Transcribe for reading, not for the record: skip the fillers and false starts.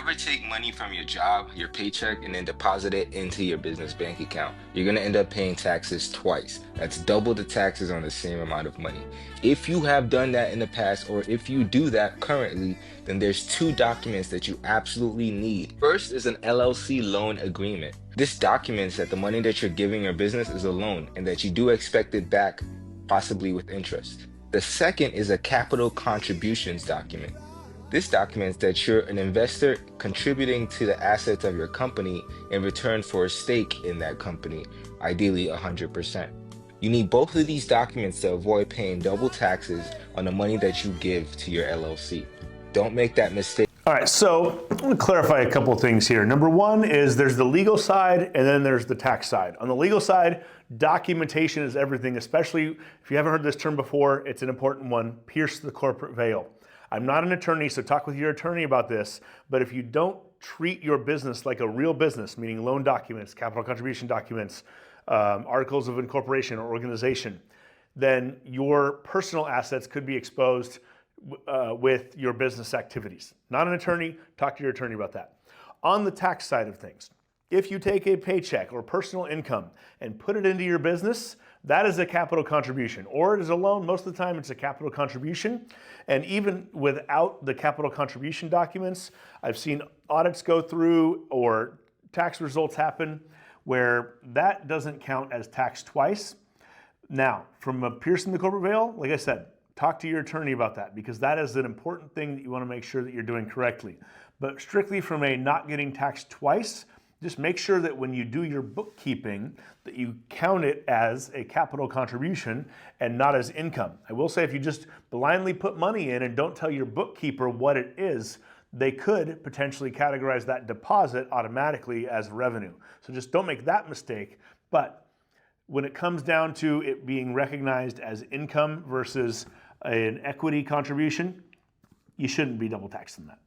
ever take money from your job, your paycheck, and then deposit it into your business bank account, you're going to end up paying taxes twice. That's double the taxes on the same amount of money. If you have done that in the past, or if you do that currently, then there's two documents that you absolutely need. First is an LLC loan agreement. This documents that the money that you're giving your business is a loan and that you do expect it back, possibly with interest. The second is a capital contributions document. This documents that you're an investor contributing to the assets of your company in return for a stake in that company, ideally 100%. You need both of these documents to avoid paying double taxes on the money that you give to your LLC. Don't make that mistake. All right, so I'm going to clarify a couple of things here. Number one is there's the legal side and then there's the tax side. On the legal side, documentation is everything, especially if you haven't heard this term before, it's an important one, pierce the corporate veil. I'm not an attorney, so talk with your attorney about this, but if you don't treat your business like a real business, meaning loan documents, capital contribution documents, articles of incorporation or organization, then your personal assets could be exposed with your business activities. Not an attorney, talk to your attorney about that. On the tax side of things, if you take a paycheck or personal income and put it into your business, that is a capital contribution, or it is a loan. Most of the time it's a capital contribution. And even without the capital contribution documents, I've seen audits go through or tax results happen where that doesn't count as tax twice. Now, from a piercing the corporate veil, like I said, talk to your attorney about that because that is an important thing that you want to make sure that you're doing correctly. But strictly from a not getting taxed twice, just make sure that when you do your bookkeeping that you count it as a capital contribution and not as income. I will say if you just blindly put money in and don't tell your bookkeeper what it is, they could potentially categorize that deposit automatically as revenue. So just don't make that mistake. But when it comes down to it being recognized as income versus an equity contribution, you shouldn't be double taxed in that.